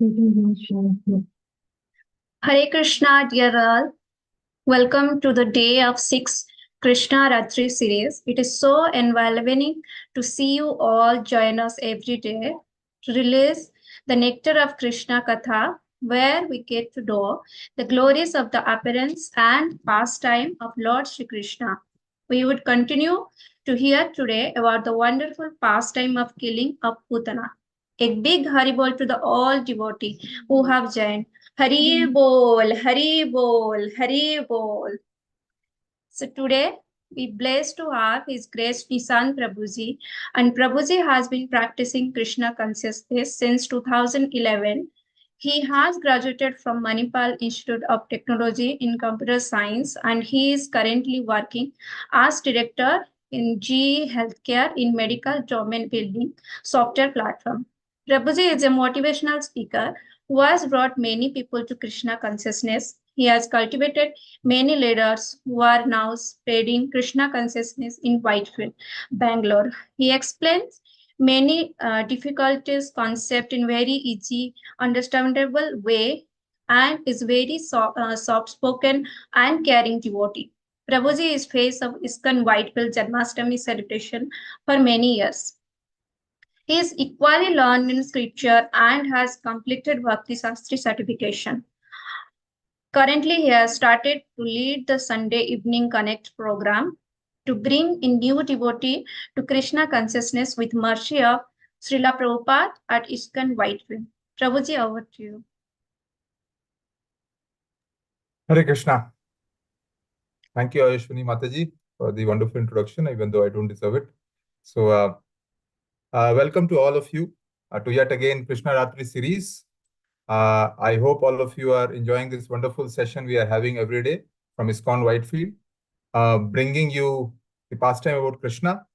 Hare Krishna, dear all. Welcome to the day of 6 Krishna Ratri series. It is so enlivening to see you all join us every day to release the nectar of Krishna Katha, where we get to know the glories of the appearance and pastime of Lord Shri Krishna. We would continue to hear today about the wonderful pastime of killing of Putana. A big Haribol to the all devotee who have joined. Hari Bol, Hari Bol, Hari Bol. So today we blessed to have His Grace Nishan Prabhuji, and Prabhuji has been practicing Krishna consciousness since 2011. He has graduated from Manipal Institute of Technology in Computer Science, and he is currently working as director in GE Healthcare in medical domain building software platform. Prabhuji is a motivational speaker who has brought many people to Krishna consciousness. He has cultivated many leaders who are now spreading Krishna consciousness in Whitefield, Bangalore. He explains many difficulties concept in very easy, understandable way and is very soft-spoken and caring devotee. Prabhuji is face of ISKCON Whitefield Janmashtami celebration for many years. He is equally learned in scripture and has completed Bhakti Sastri certification. Currently, he has started to lead the Sunday Evening Connect program to bring in new devotee to Krishna consciousness with mercy of Srila Prabhupada at ISKCON Whitefield. Prabhuji, over to you. Hare Krishna. Thank you, Ayushwani Mataji, for the wonderful introduction, even though I don't deserve it. So, welcome to all of you to yet again Krishna Ratri series. I hope all of you are enjoying this wonderful session we are having every day from ISKCON Whitefield, bringing you the pastime about Krishna.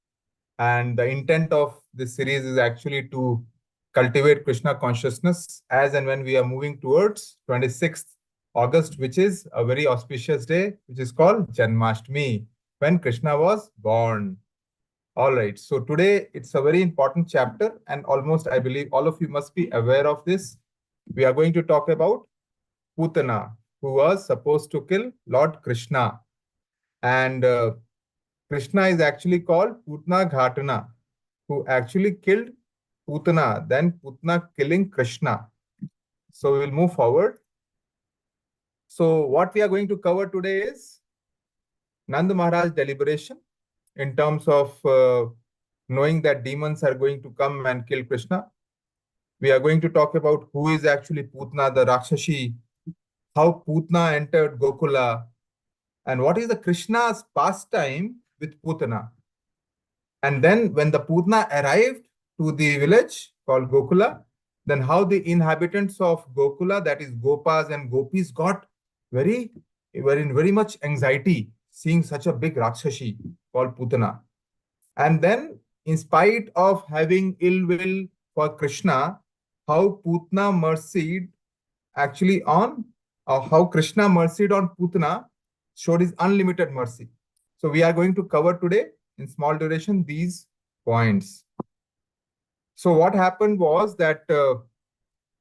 And the intent of this series is actually to cultivate Krishna consciousness as and when we are moving towards 26th August, which is a very auspicious day, which is called Janmashtami, when Krishna was born. All right, so today it's a very important chapter, and almost I believe all of you must be aware of this. We are going to talk about Putana, who was supposed to kill Lord Krishna. And Krishna is actually called Putana Ghatana, who actually killed Putana, then Putana killing Krishna. So we will move forward. So what we are going to cover today is Nanda Maharaj deliberation in terms of knowing that demons are going to come and kill Krishna. We are going to talk about who is actually Putana, the Rakshashi, how Putana entered Gokula, and what is the Krishna's pastime with Putana. And then when the Putana arrived to the village called Gokula, then how the inhabitants of Gokula, that is Gopas and Gopis, got very much anxiety seeing such a big Rakshashi called Putana. And then, in spite of having ill will for Krishna, how Putana mercied actually on, how Krishna mercied on Putana, showed his unlimited mercy. So we are going to cover today in small duration these points. So what happened was that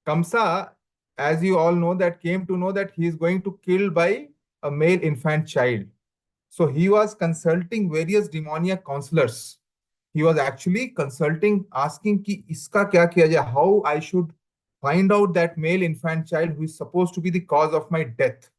Kamsa, as you all know, that came to know that he is going to kill by a male infant child. So he was consulting various demoniac counselors. He was actually consulting, asking ki iska kya kiya jaye, how I should find out that male infant child who is supposed to be the cause of my death.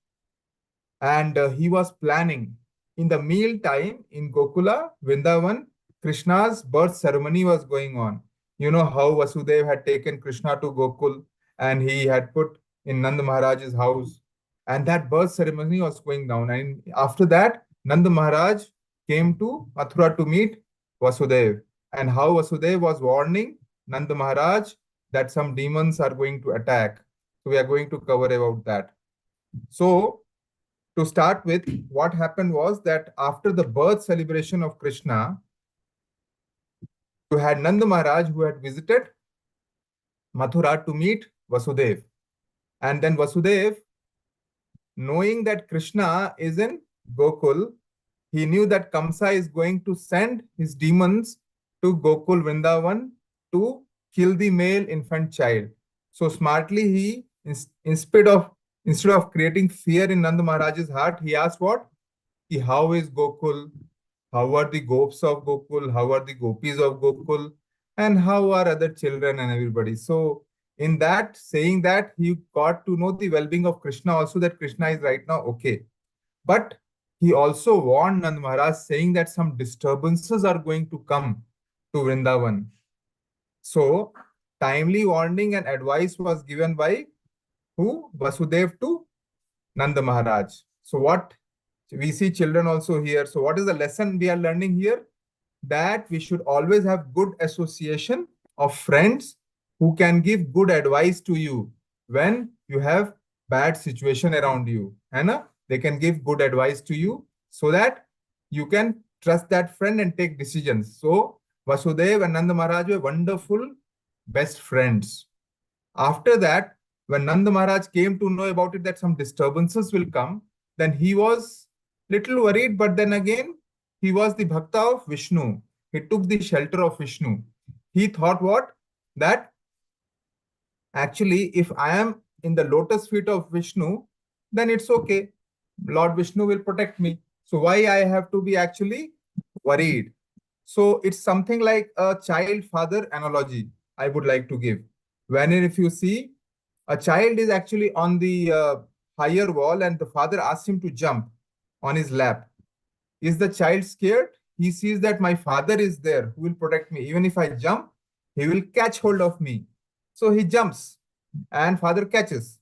And he was planning. In the meantime, in Gokula, Vrindavan, Krishna's birth ceremony was going on. You know how Vasudeva had taken Krishna to Gokul and he had put in Nanda Maharaj's house. And that birth ceremony was going down. And after that, Nanda Maharaj came to Mathura to meet Vasudeva. And how Vasudeva was warning Nanda Maharaj that some demons are going to attack. So we are going to cover about that. So to start with, what happened was that after the birth celebration of Krishna, you had Nanda Maharaj who had visited Mathura to meet Vasudeva. And then Vasudeva, knowing that Krishna is in Gokul, he knew that Kamsa is going to send his demons to Gokul Vrindavan to kill the male infant child. So smartly instead of creating fear in Nand Maharaj's heart, he asked what? How is Gokul? How are the gops of Gokul? How are the gopis of Gokul? And how are other children and everybody? So in that, saying that, he got to know the well-being of Krishna also, that Krishna is right now okay. But he also warned Nand Maharaj, saying that some disturbances are going to come to Vrindavan. So timely warning and advice was given by who? Vasudev to Nanda Maharaj. So what we see children also here. So what is the lesson we are learning here? That we should always have good association of friends who can give good advice to you when you have bad situation around you. And they can give good advice to you so that you can trust that friend and take decisions. So Vasudev and Nanda Maharaj were wonderful best friends. After that, when Nanda Maharaj came to know about it that some disturbances will come, then he was little worried, but then again, he was the bhakta of Vishnu. He took the shelter of Vishnu. He thought what? That actually, if I am in the lotus feet of Vishnu, then it's okay. Lord Vishnu will protect me. So why I have to be actually worried? So it's something like a child-father analogy I would like to give. When if you see, a child is actually on the higher wall and the father asks him to jump on his lap. Is the child scared? He sees that my father is there who will protect me. Even if I jump, he will catch hold of me. So he jumps and father catches.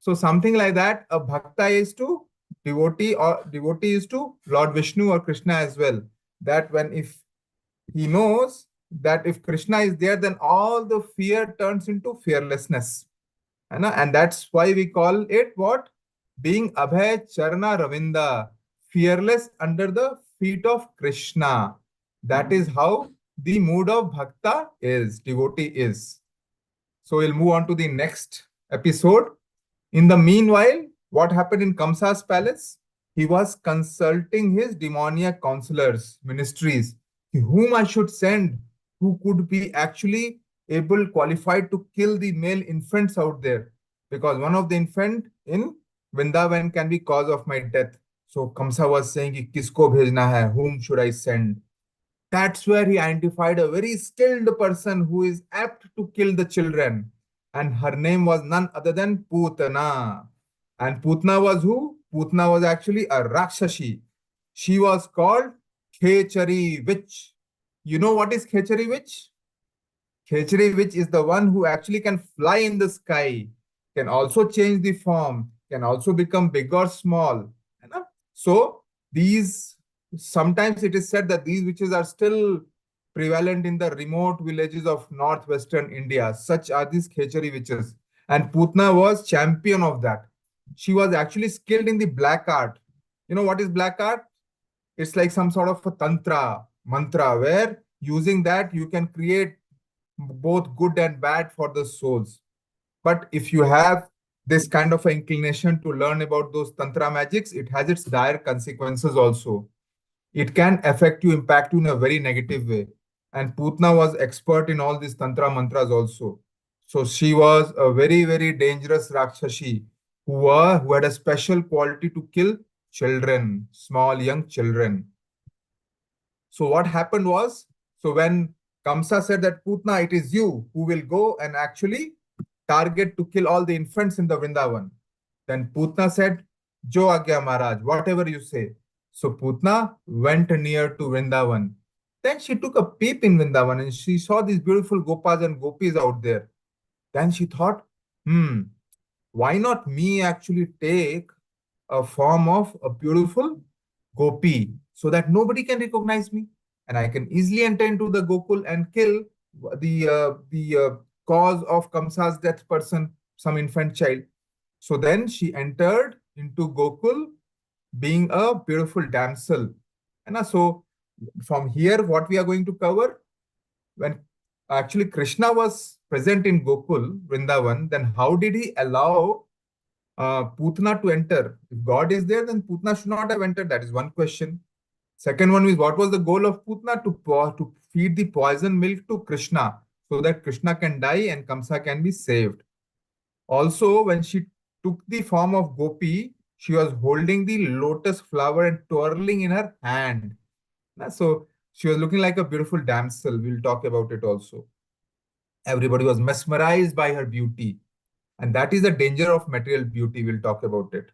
So something like that, a bhakta is to devotee, or devotee is to Lord Vishnu or Krishna as well. That when if he knows that if Krishna is there, then all the fear turns into fearlessness. And that's why we call it what? Being Abhay Charna Ravinda, fearless under the feet of Krishna. That is how the mood of bhakta is, devotee is. So we'll move on to the next episode. In the meanwhile, what happened in Kamsa's palace? He was consulting his demoniac counselors, ministries, whom I should send, who could be actually able, qualified to kill the male infants out there. Because one of the infant in Vrindavan can be cause of my death. So Kamsa was saying, "Ki kisko bhejna hai? Whom should I send?" That's where he identified a very skilled person who is apt to kill the children. And her name was none other than Putana. And Putana was who? Putana was actually a Rakshashi. She was called Khechari witch. You know what is Khechari witch? Khechari witch is the one who actually can fly in the sky, can also change the form, can also become big or small. है ना? So these, sometimes it is said that these witches are still prevalent in the remote villages of northwestern India. Such are these Khechari witches. And Putna was champion of that. She was actually skilled in the black art. You know what is black art? It's like some sort of a tantra, mantra, where using that you can create both good and bad for the souls. But if you have this kind of inclination to learn about those tantra magics, it has its dire consequences also. It can affect you, impact you in a very negative way. And Putna was expert in all these tantra mantras also. So she was a very, very dangerous Rakshashi who had a special quality to kill children, small young children. So what happened was, so when Kamsa said that Putna, it is you who will go and actually target to kill all the infants in the Vrindavan. Then Putna said, Jo Agya Maharaj, whatever you say. So Putna went near to Vrindavan. Then she took a peep in Vrindavan and she saw these beautiful gopas and gopis out there. Then she thought, why not me actually take a form of a beautiful gopi so that nobody can recognize me and I can easily enter into the Gokul and kill the cause of Kamsa's death person, some infant child. So then she entered into Gokul being a beautiful damsel. And so from here, what we are going to cover, when actually Krishna was present in Gokul, Vrindavan, then how did he allow Putana to enter? If God is there, then Putana should not have entered. That is one question. Second one is, what was the goal of Putana? To feed the poison milk to Krishna so that Krishna can die and Kamsa can be saved. Also, when she took the form of Gopi, she was holding the lotus flower and twirling in her hand. So she was looking like a beautiful damsel. We'll talk about it also. Everybody was mesmerized by her beauty. And that is the danger of material beauty. We'll talk about it.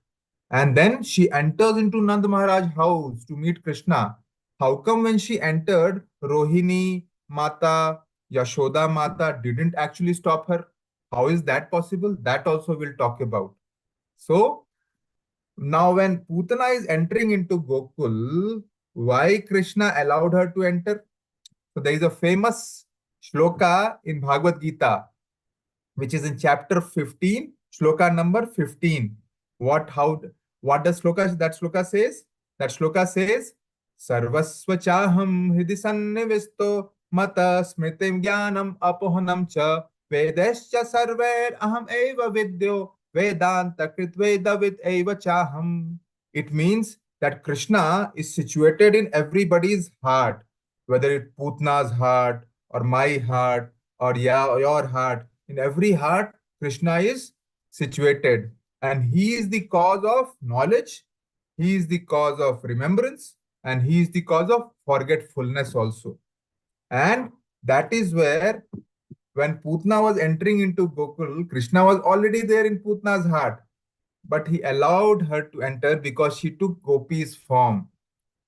And then she enters into Nand Maharaj's house to meet Krishna. How come when she entered, Rohini Mata, Yashoda Mata didn't actually stop her? How is that possible? That also we'll talk about. So now when Putana is entering into Gokul, why Krishna allowed her to enter? So there is a famous shloka in Bhagavad Gita which is in chapter 15, shloka number 15. What does that shloka says? That shloka says, Sarvasva chaham hidi sannivisto mata smritim jnanam apohanam cha vedascha sarver aham eva vidyo vedanta krit vedavid eva chaham. It means that Krishna is situated in everybody's heart, whether it's Putna's heart or my heart or your heart. In every heart, Krishna is situated, and he is the cause of knowledge, he is the cause of remembrance, and he is the cause of forgetfulness also. And that is where, when Putna was entering into Gokul, Krishna was already there in Putna's heart, but he allowed her to enter because she took Gopi's form.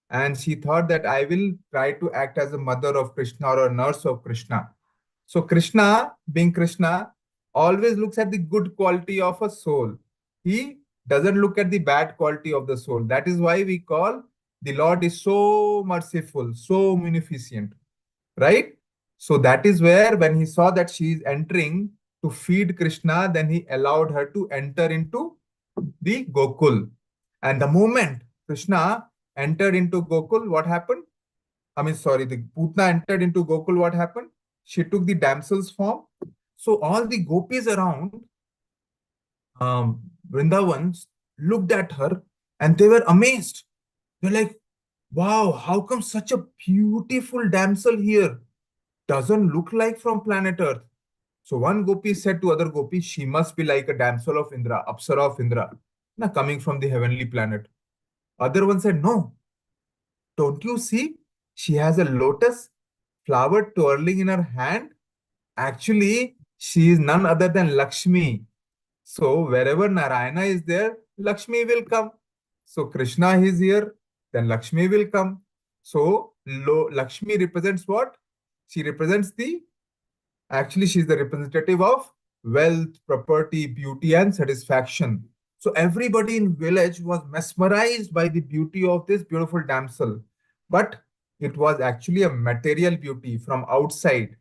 And she thought that I will try to act as a mother of Krishna or a nurse of Krishna. So Krishna, being Krishna, always looks at the good quality of a soul. He doesn't look at the bad quality of the soul. That is why we call the Lord is so merciful, so munificent, right? So that is where when he saw that she is entering to feed Krishna, then he allowed her to enter into the Gokul. And the moment Krishna entered into Gokul, what happened? I mean, sorry, the Putna entered into Gokul, what happened? She took the damsel's form. So all the gopis around Vrindavan looked at her and they were amazed. They're like, wow, how come such a beautiful damsel here? Doesn't look like from planet Earth. So one gopi said to other gopi, she must be like a damsel of Indra, Apsara of Indra, na, coming from the heavenly planet. Other one said, no, don't you see? She has a lotus flower twirling in her hand. Actually, she is none other than Lakshmi. So wherever Narayana is there, Lakshmi will come. So Krishna is here, then Lakshmi will come. So Lakshmi represents what? She represents actually she is the representative of wealth, property, beauty, and satisfaction. So everybody in village was mesmerized by the beauty of this beautiful damsel. But it was actually a material beauty from outside.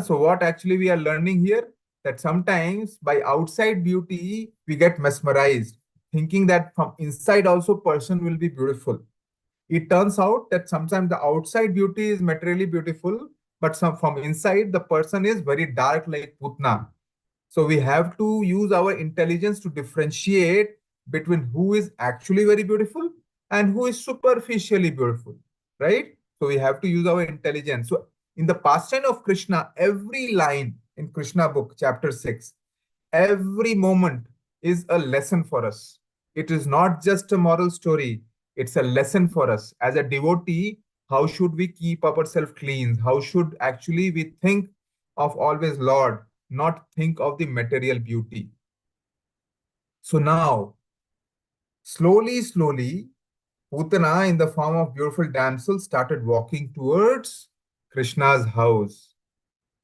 So what actually we are learning here? That sometimes by outside beauty, we get mesmerized, thinking that from inside also person will be beautiful. It turns out that sometimes the outside beauty is materially beautiful, but from inside the person is very dark like Putna. So we have to use our intelligence to differentiate between who is actually very beautiful and who is superficially beautiful, right? So we have to use our intelligence. So in the pastime of Krishna, every line in Krishna book, chapter 6, every moment is a lesson for us. It is not just a moral story, it's a lesson for us. As a devotee, how should we keep ourselves clean? How should actually we think of always Lord, not think of the material beauty? So now, slowly, Putana, in the form of beautiful damsel, started walking towards Krishna's house.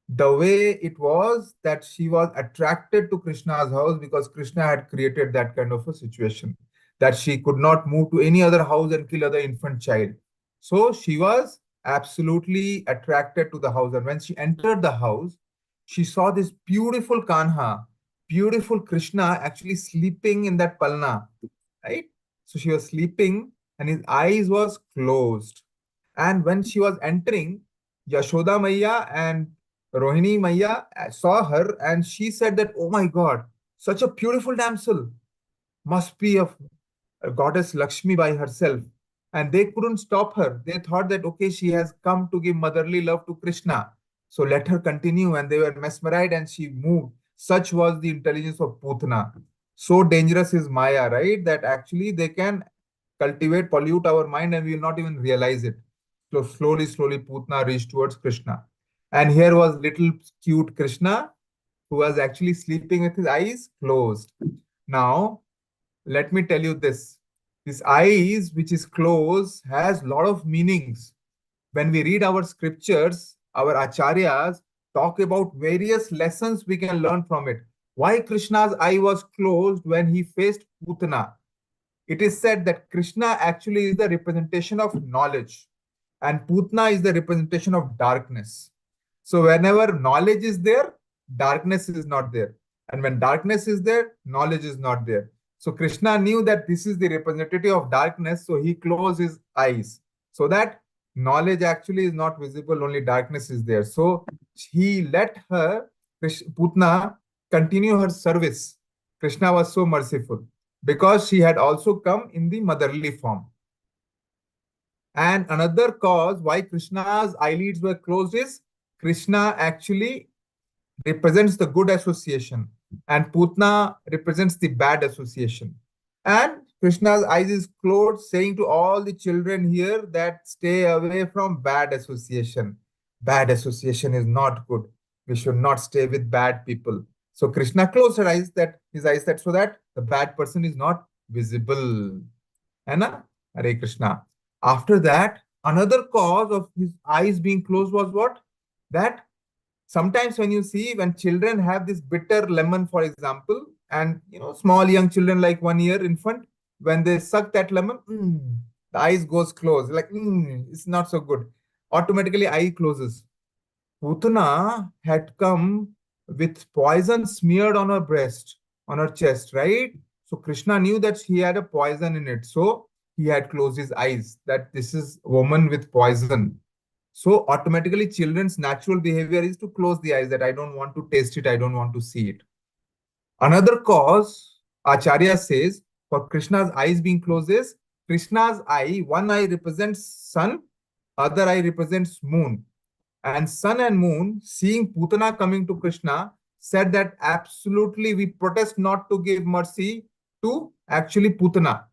The way it was that she was attracted to Krishna's house because Krishna had created that kind of a situation that she could not move to any other house and kill other infant child. So she was absolutely attracted to the house. And when she entered the house, she saw this beautiful Kanha, beautiful Krishna actually sleeping in that palna, right? So she was sleeping and his eyes was closed. And when she was entering, Yashoda Maya and Rohini Maya saw her and she said that, oh my God, such a beautiful damsel must be a goddess Lakshmi by herself. And they couldn't stop her. They thought that, okay, she has come to give motherly love to Krishna. So let her continue. And they were mesmerized and she moved. Such was the intelligence of Putana. So dangerous is Maya, right? That actually they can cultivate, pollute our mind and we will not even realize it. So slowly, Putana reached towards Krishna. And here was little cute Krishna who was actually sleeping with his eyes closed. Now, let me tell you this. This eyes, which is closed, has a lot of meanings. When we read our scriptures, our acharyas talk about various lessons we can learn from it. Why Krishna's eye was closed when he faced Putana? It is said that Krishna actually is the representation of knowledge and Putna is the representation of darkness. So whenever knowledge is there, darkness is not there. And when darkness is there, knowledge is not there. So Krishna knew that this is the representative of darkness, so he closed his eyes so that knowledge actually is not visible, only darkness is there. So he let her, Putna, continue her service. Krishna was so merciful because she had also come in the motherly form. And another cause why Krishna's eyelids were closed is Krishna actually represents the good association and Putna represents the bad association. And Krishna's eyes is closed, saying to all the children here that stay away from bad association. Bad association is not good. We should not stay with bad people. So Krishna closed his eyes that so that the bad person is not visible. है ना? Hare Krishna. After that, another cause of his eyes being closed was what? That sometimes when you see when children have this bitter lemon, for example, and small young children like 1 year infant, when they suck that lemon, the eyes goes closed. Like it's not so good. Automatically eye closes. Putana had come with poison smeared on her breast, on her chest, right? So Krishna knew that he had a poison in it. So he had closed his eyes, that this is woman with poison. So automatically children's natural behavior is to close the eyes, that I don't want to taste it, I don't want to see it. Another cause, Acharya says, for Krishna's eyes being closed is Krishna's eye, one eye represents sun, other eye represents moon. And sun and moon, seeing Putana coming to Krishna, said that absolutely we protest not to give mercy to actually Putana.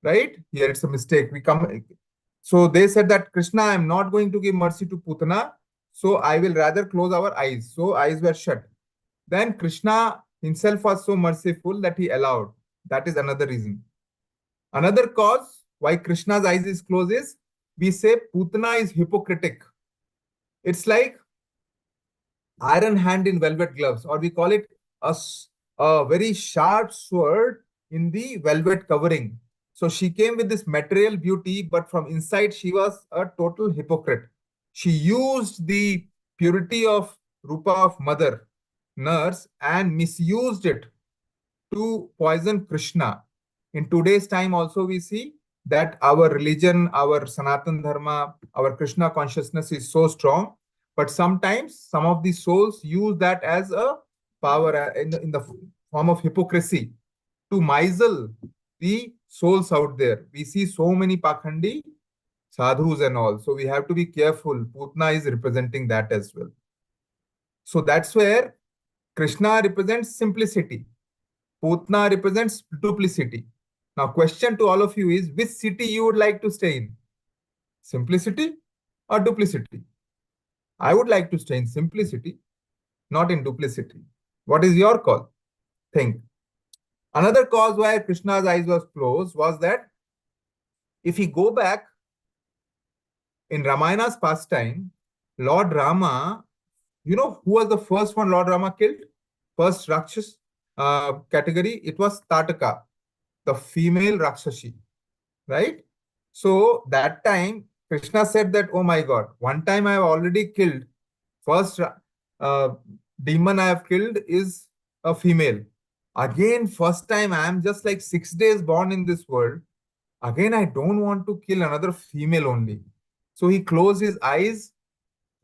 Right? Here it's a mistake. So they said that Krishna, I am not going to give mercy to Putana, so I will rather close our eyes. So eyes were shut. Then Krishna himself was so merciful that he allowed. That is another reason. Another cause why Krishna's eyes is closed is we say Putana is hypocritic. It's like iron hand in velvet gloves, or we call it a very sharp sword in the velvet covering. So she came with this material beauty, but from inside she was a total hypocrite. She used the purity of Rupa of mother, nurse, and misused it to poison Krishna. In today's time also we see that our religion, our Sanatan Dharma, our Krishna consciousness is so strong, but sometimes some of the souls use that as a power in the form of hypocrisy to misle the souls out there. We see so many Pakhandi sadhus and all. So we have to be careful. Putna is representing that as well. So that's where Krishna represents simplicity. Putna represents duplicity. Now, question to all of you is, which city you would like to stay in? Simplicity or duplicity? I would like to stay in simplicity, not in duplicity. What is your call? Think. Another cause why Krishna's eyes was closed was that if we go back in Ramayana's pastime, Lord Rama, who was the first one Lord Rama killed? First Rakshas category, it was Tataka, the female Rakshasi, right? So that time, Krishna said that, oh my God, one time I have already killed. First demon I have killed is a female. Again, first time I am just like 6 days born in this world. Again, I don't want to kill another female only. So he closed his eyes,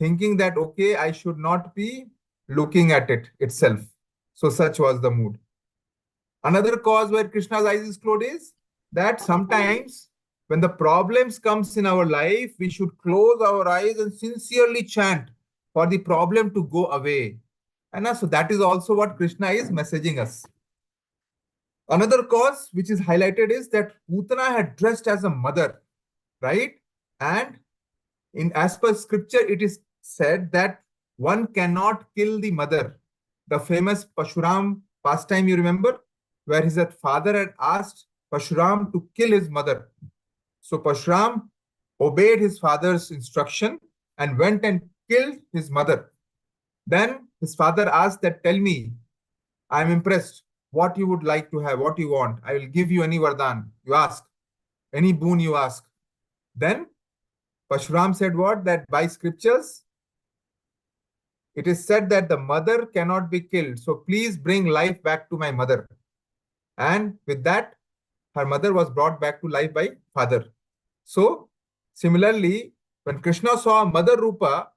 thinking that, okay, I should not be looking at it itself. So such was the mood. Another cause where Krishna's eyes is closed is that sometimes when the problems comes in our life, we should close our eyes and sincerely chant for the problem to go away. And so that is also what Krishna is messaging us. Another cause which is highlighted is that Putana had dressed as a mother, right? And in as per scripture, it is said that one cannot kill the mother. The famous Pashuram pastime, you remember, where his father had asked Pashuram to kill his mother. So Pashuram obeyed his father's instruction and went and killed his mother. Then his father asked that, tell me, I'm impressed. What you would like to have, what you want. I will give you any vardhan you ask, any boon you ask. Then Pashuram said what? That by scriptures, it is said that the mother cannot be killed. So please bring life back to my mother. And with that, her mother was brought back to life by father. So similarly, when Krishna saw Mother Rupa,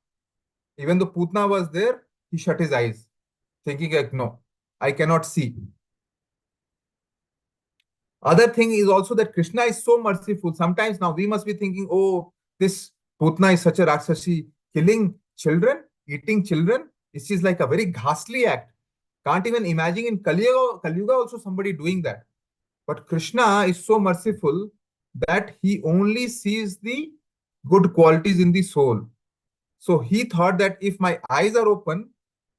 even though Putna was there, he shut his eyes, thinking like, no, I cannot see. Other thing is also that Krishna is so merciful. Sometimes now we must be thinking, oh, this Putna is such a Rakshasi, killing children, eating children. This is like a very ghastly act. Can't even imagine in Kali Yuga also somebody doing that. But Krishna is so merciful that he only sees the good qualities in the soul. So he thought that if my eyes are open,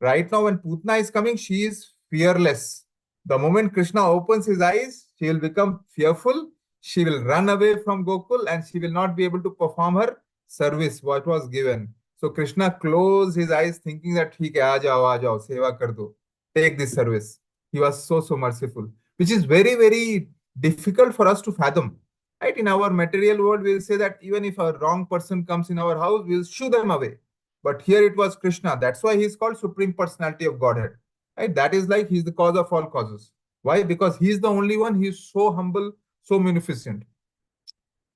right now when Putna is coming, she is fearless. The moment Krishna opens his eyes, she will become fearful. She will run away from Gokul and she will not be able to perform her service, what was given. So Krishna closed his eyes thinking that, aa jao, seva kar do. Take this service. He was so merciful, which is very difficult for us to fathom. Right? In our material world, we'll say that even if a wrong person comes in our house, we'll shoo them away. But here it was Krishna. That's why he's called Supreme Personality of Godhead. Right? That is like he's the cause of all causes. Why? Because he's the only one. He's so humble, so munificent.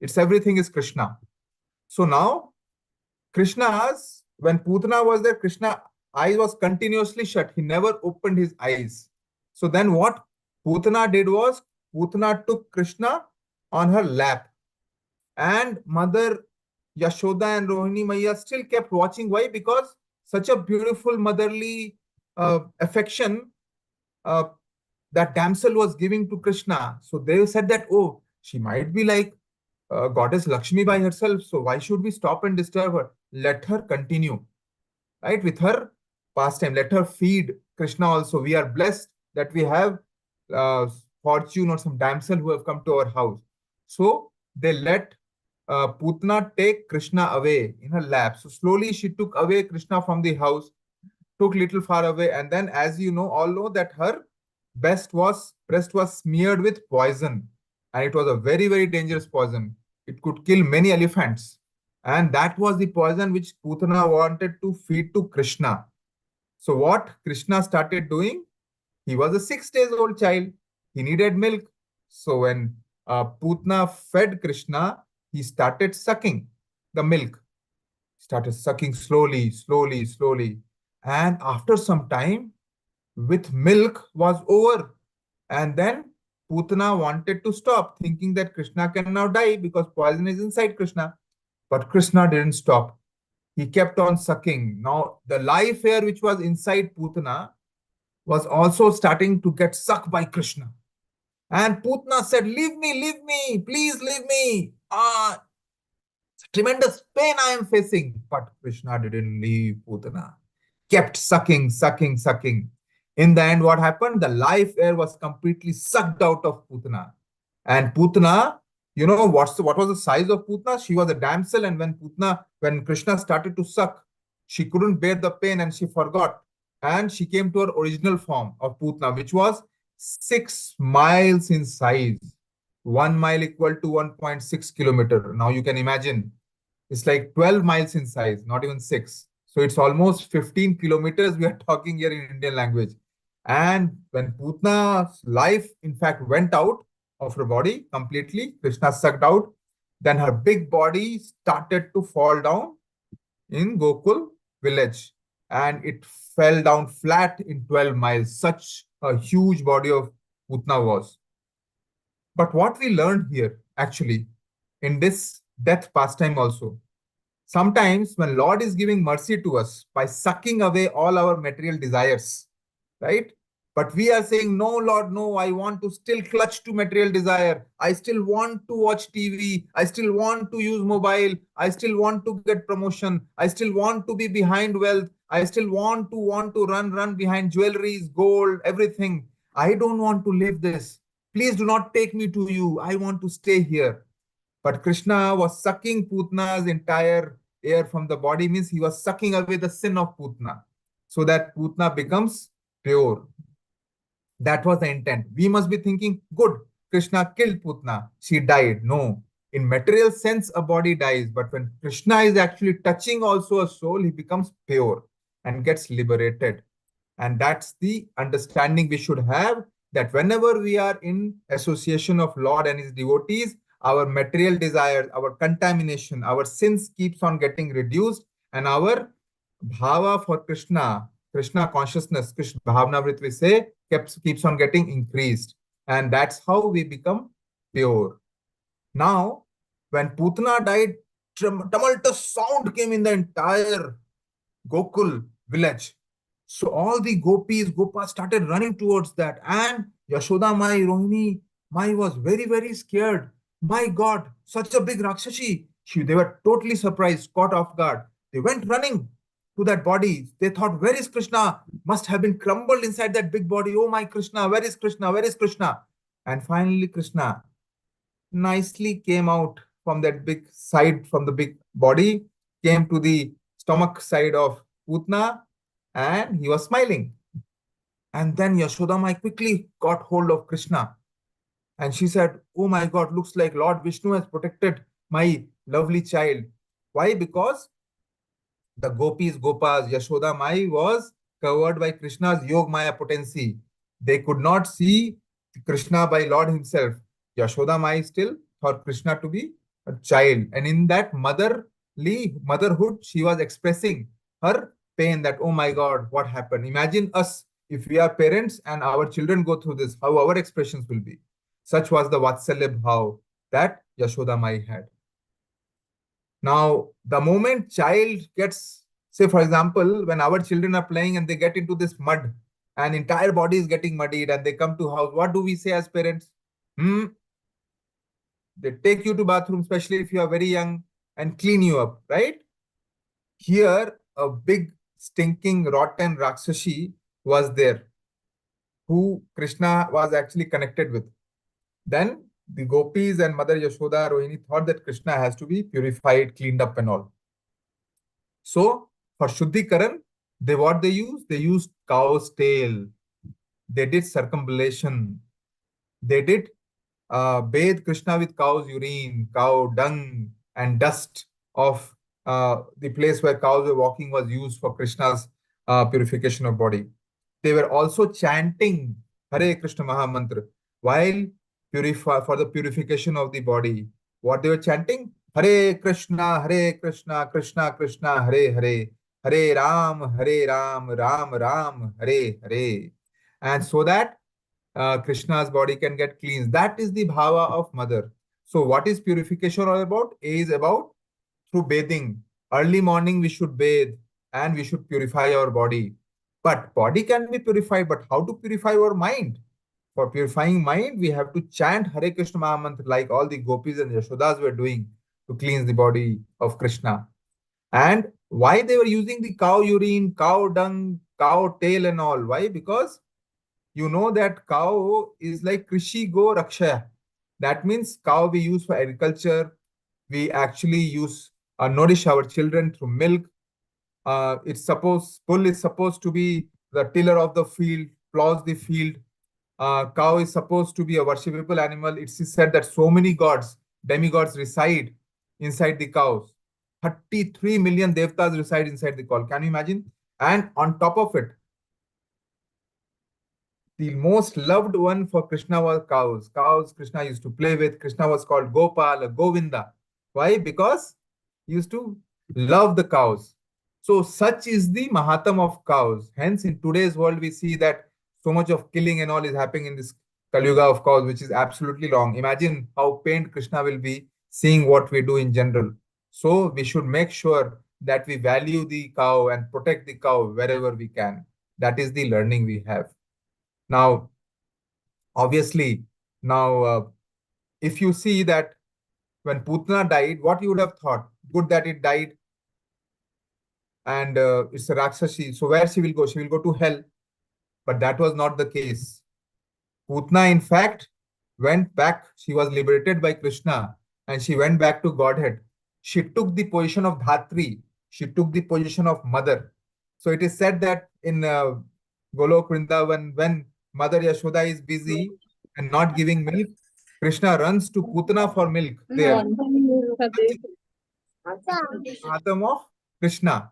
It's everything is Krishna. So now, Krishna's, when Putana was there, Krishna eyes was continuously shut. He never opened his eyes. So then what Putana did was, Putana took Krishna on her lap. And Mother Yashoda and Rohini Maya still kept watching. Why? Because such a beautiful motherly affection uh, that damsel was giving to Krishna. So they said that, oh, she might be like goddess Lakshmi by herself. So why should we stop and disturb her? Let her continue, right? With her pastime. Let her feed Krishna also. We are blessed that we have uh, fortune or some damsel who have come to our house. So they let Putana take Krishna away in her lap. So slowly she took away Krishna from the house, took little far away, and then, as you know, all know that her breast was smeared with poison, and it was a very dangerous poison. It could kill many elephants, and that was the poison which Putana wanted to feed to Krishna. So what Krishna started doing? He was a 6 days old child. He needed milk. So when Putana fed Krishna, he started sucking the milk. Started sucking slowly. And after some time, with milk was over. And then Putana wanted to stop, thinking that Krishna can now die because poison is inside Krishna. But Krishna didn't stop. He kept on sucking. Now, the life air which was inside Putana was also starting to get sucked by Krishna. And Putana said, leave me, please leave me. Tremendous pain I am facing. But Krishna didn't leave Putana. Kept sucking. In the end, what happened? The life air was completely sucked out of Putana. And Putana, you know, what was the size of Putana? She was a damsel, and when Krishna started to suck, she couldn't bear the pain and she forgot. And she came to her original form of Putana, which was 6 miles in size. 1 mile equal to 1.6 kilometer. Now you can imagine it's like 12 miles in size, not even 6. So it's almost 15 kilometers we are talking here in Indian language. And when Putna's life, in fact, went out of her body completely, Krishna sucked out, then her big body started to fall down in Gokul village. And it fell down flat in 12 miles. Such a huge body of Putna was. But what we learned here, actually, in this death pastime also, sometimes when Lord is giving mercy to us by sucking away all our material desires, right? But we are saying, no, Lord, no, I want to still clutch to material desire. I still want to watch TV. I still want to use mobile. I still want to get promotion. I still want to be behind wealth. I still want to run behind jewelries, gold, everything. I don't want to live this. Please do not take me to you. I want to stay here. But Krishna was sucking Putana's entire air from the body, means he was sucking away the sin of Putana so that Putana becomes pure. That was the intent. We must be thinking, good, Krishna killed Putana, she died. No. In material sense, a body dies, but when Krishna is actually touching also a soul, he becomes pure and gets liberated. And that's the understanding we should have, that whenever we are in association of Lord and his devotees, our material desires, our contamination, our sins keeps on getting reduced, and our bhava for Krishna, Krishna consciousness, Krishna bhavna vrit we say, keeps on getting increased. And that's how we become pure. Now, when Putana died, tumultuous sound came in the entire Gokul village. So all the gopis, gopas started running towards that. And Yashoda Mai, Rohini Mai was very, very scared. My God, such a big Raksashi. They were totally surprised, caught off guard. They went running to that body. They thought, where is Krishna? Must have been crumbled inside that big body. Oh my Krishna, where is Krishna? Where is Krishna? And finally, Krishna nicely came out from that big side, from the big body, came to the stomach side of Putna, and he was smiling. And then Yashodamai quickly got hold of Krishna, and she said, oh my God, looks like Lord Vishnu has protected my lovely child. Why? Because the gopis, gopas, Yashoda Mai was covered by Krishna's Yog Maya potency. They could not see Krishna by Lord himself. Yashoda Mai still thought Krishna to be a child. And in that motherhood, she was expressing her pain that, oh my God, what happened? Imagine us, if we are parents and our children go through this, how our expressions will be. Such was the Vatsalya Bhav that Yashoda Mai had. Now, the moment child gets, say, for example, when our children are playing and they get into this mud and entire body is getting muddied and they come to house, what do we say as parents? They take you to bathroom, especially if you are very young, and clean you up, right? Here, a big stinking rotten Raksashi was there, who Krishna was actually connected with. Then the gopis and Mother Yashoda, Rohini thought that Krishna has to be purified, cleaned up and all. So for Shuddhikaran, what they used? They used cow's tail. They did circumambulation. They did bathe Krishna with cow's urine, cow dung, and dust of the place where cows were walking was used for Krishna's purification of body. They were also chanting Hare Krishna Mahamantra while for the purification of the body. What they were chanting? Hare Krishna, Krishna Krishna, Hare Hare, Hare Ram, Ram Ram, Hare Hare. And so that Krishna's body can get cleansed. That is the bhava of mother. So what is purification all about? A is about through bathing. Early morning we should bathe and we should purify our body. But body can be purified, but how to purify our mind? For purifying mind, we have to chant Hare Krishna Mahamantra like all the gopis and Yashodas were doing to cleanse the body of Krishna. And why they were using the cow urine, cow dung, cow tail and all? Why? Because you know that cow is like Krishi Go Rakshaya. That means cow we use for agriculture. We actually use nourish our children through milk. Bull is supposed to be the tiller of the field, plows the field. Cow is supposed to be a worshipable animal. It is said that so many gods, demigods reside inside the cows. 33 million devtas reside inside the cow. Can you imagine? And on top of it, the most loved one for Krishna was cows. Cows Krishna used to play with. Krishna was called Gopal, Govinda. Why? Because he used to love the cows. So such is the Mahatam of cows. Hence, in today's world, we see that so much of killing and all is happening in this Kali-yuga of cows, which is absolutely wrong. Imagine how pained Krishna will be seeing what we do in general. So we should make sure that we value the cow and protect the cow wherever we can. That is the learning we have. Now, obviously, now if you see that when Putana died, what you would have thought? Good that it died, and it's a Rakshasi. So where she will go? She will go to hell. But that was not the case. Putna, in fact, went back. She was liberated by Krishna and she went back to Godhead. She took the position of Dhatri. She took the position of mother. So it is said that in Golok Vrindavan, when Mother Yashoda is busy and not giving milk, Krishna runs to Putana for milk there. Atam of Krishna.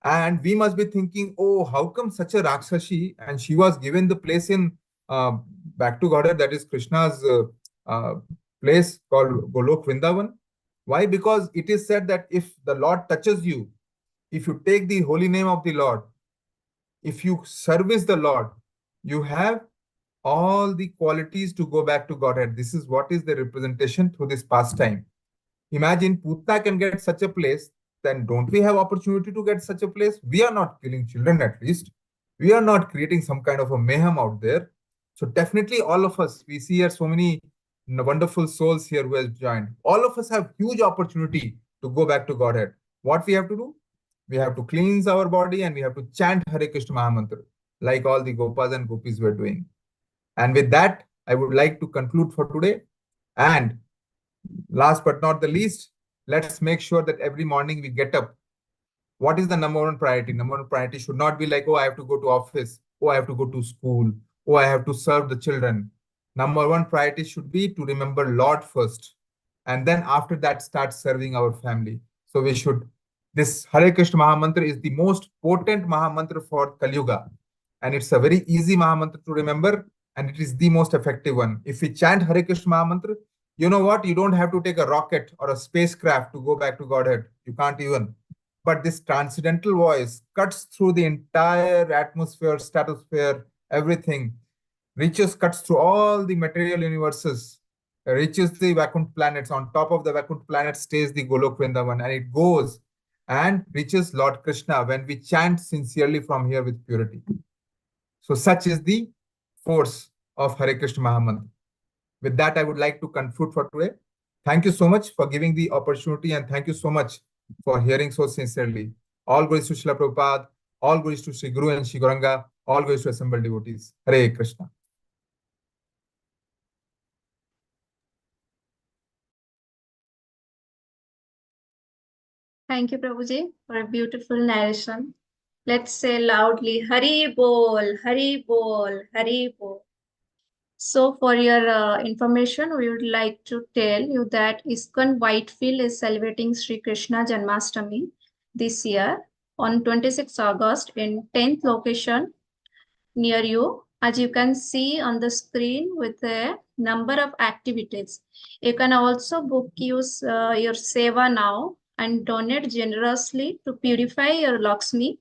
And we must be thinking, oh, how come such a Raksashi? And she was given the place in back to Godhead, that is Krishna's uh, place called Golok Vrindavan. Why? Because it is said that if the Lord touches you, if you take the holy name of the Lord, if you service the Lord, you have all the qualities to go back to Godhead. This is what is the representation through this pastime. Imagine Putna can get such a place, then don't we have opportunity to get such a place? We are not killing children at least. We are not creating some kind of a mayhem out there. So definitely all of us, we see here so many wonderful souls here who has joined. All of us have huge opportunity to go back to Godhead. What we have to do? We have to cleanse our body and we have to chant Hare Krishna Mahamantra like all the Gopas and Gopis were doing. And with that, I would like to conclude for today. And last but not the least, let's make sure that every morning we get up. What is the number one priority? Number one priority should not be like, oh, I have to go to office, oh, I have to go to school, oh, I have to serve the children. Number one priority should be to remember Lord first. And then after that, start serving our family. So we should, this Hare Krishna Mahamantra is the most potent Mahamantra for Kali Yuga. And it's a very easy Mahamantra to remember. And it is the most effective one. If we chant Hare Krishna Mahamantra, you know what? You don't have to take a rocket or a spacecraft to go back to Godhead. You can't even. But this transcendental voice cuts through the entire atmosphere, stratosphere, everything, cuts through all the material universes, reaches the vacant planets. On top of the vacant planet stays the Golok Vrindavan, and it goes and reaches Lord Krishna when we chant sincerely from here with purity. So such is the force of Hare Krishna Mahamantra. With that, I would like to conclude for today. Thank you so much for giving the opportunity, and thank you so much for hearing so sincerely. All glories to Srila Prabhupada, all glories to Sri Guru and Sri Gauranga, all glories to assembled devotees. Hare Krishna. Thank you, Prabhuji, for a beautiful narration. Let's say loudly, Hari Bol, Hari Bol, Hari Bol. So, for your information, we would like to tell you that ISKCON Whitefield is celebrating Sri Krishna Janmashtami this year on 26 August in 10th location near you. As you can see on the screen with a number of activities. You can also book your Seva now and donate generously to purify your Lakshmi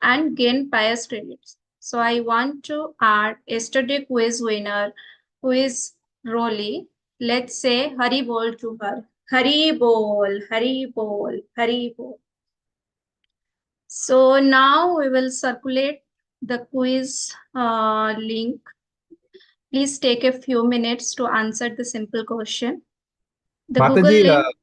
and gain pious credits. So I want to add yesterday quiz winner who is Rolly. Let's say Hari Bol to her. Hari Bol, Hari Bol, Hari Bol. So now we will circulate the quiz link. Please take a few minutes to answer the simple question. The Google Mataji, link.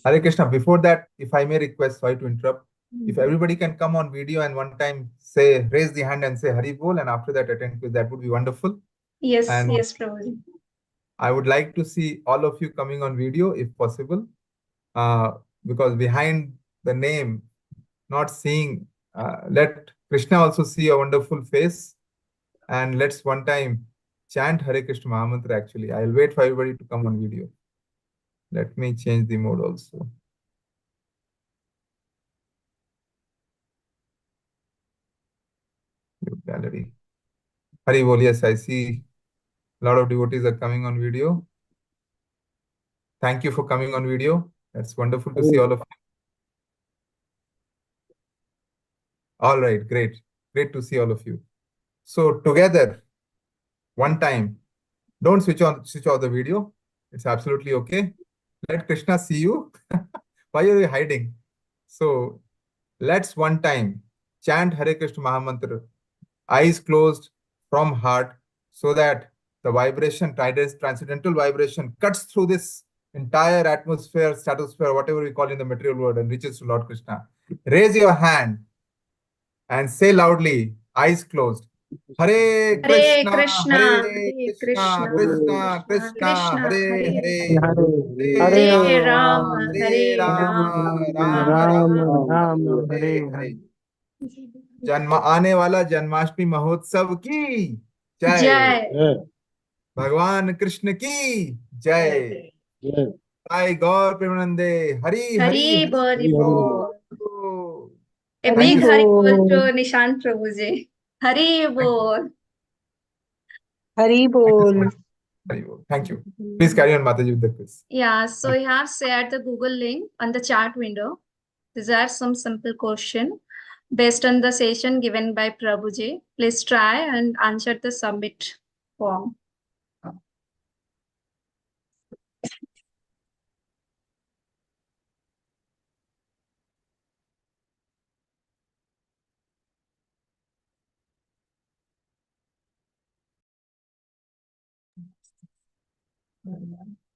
Hare Krishna, before that, if I may request, sorry to interrupt, if everybody can come on video and one time say, raise the hand and say Hari Bol, and after that attend quiz, that would be wonderful. Yes, And yes, Prabhuji. I would like to see all of you coming on video if possible, because behind the name, not seeing, let Krishna also see a wonderful face, and let's one time chant Hare Krishna Mahamantra actually. I'll wait for everybody to come on video. Let me change the mode also. Gallery. Hari Bol, yes, I see a lot of devotees are coming on video. Thank you for coming on video. That's wonderful to see all of you. All right, great. Great to see all of you. So together, one time, don't switch off the video. It's absolutely okay. Let Krishna see you. Why are you hiding? So let's one time chant Hare Krishna Mahamantra, eyes closed from heart, so that the vibration, transcendental vibration, cuts through this entire atmosphere, stratosphere, whatever we call in the material world, and reaches to Lord Krishna. Raise your hand and say loudly, eyes closed. Hare Hare Krishna, Krishna, Hare Hare Krishna, Krishna, Krishna Krishna Krishna, Krishna, Hare Hare Hare, Hare Hare Rama, Rama, Hare Hare Rama, Rama, Rama Rama Rama. Rama, Hare Hare. जन्म आने वाला जन्माष्टमी महोत्सव की जय, Jai. भगवान कृष्ण की जय, जय गौर प्रेमानंदे, Hari Hari Hari Hari Bol Bol. बोल। A Thank big you. Hari Bol to Nishant Prabhuji. Hari Bol. Hari Thank you so Bol. much. Hari Bol. Thank you. Please carry on, Mataji, with the quiz. Yeah, so we have shared the Google link on the chat window. These are some simple questions based on the session given by Prabhuji. Please try and answer the submit form.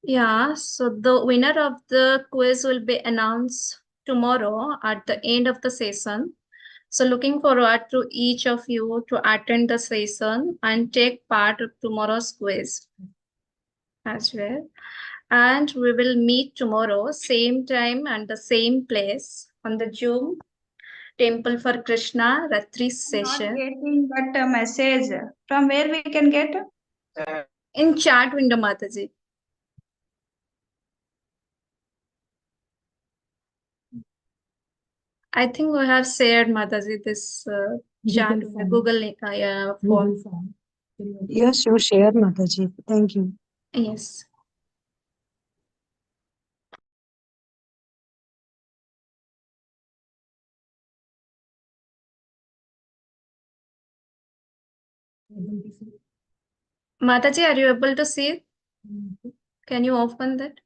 Yeah, so the winner of the quiz will be announced tomorrow at the end of the session. So looking forward to each of you to attend the session and take part of tomorrow's quiz as well. And we will meet tomorrow, same time and the same place on the Zoom Temple for Krishna Ratri Not session. getting that message. From where we can get? In chat window, Mataji. I think we have shared, Mataji, this chat with the Google link, form. Yes, you share, Mataji. Thank you. Yes. Mataji, are you able to see it? Can you open that?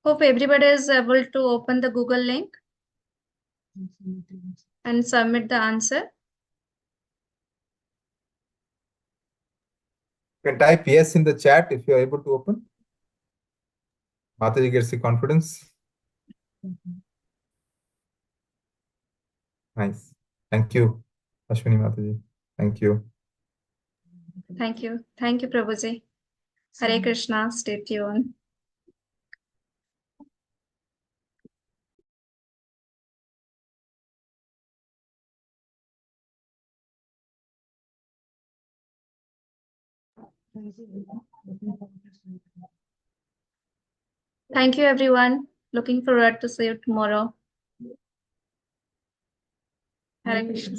Hope everybody is able to open the Google link and submit the answer. You can type yes in the chat if you are able to open. Mataji gets the confidence. Nice. Thank you, Ashwini Mataji. Thank you. Thank you. Thank you, Prabhuji. Hare Krishna. Stay tuned. Thank you, everyone. Looking forward to see you tomorrow. Hare Krishna.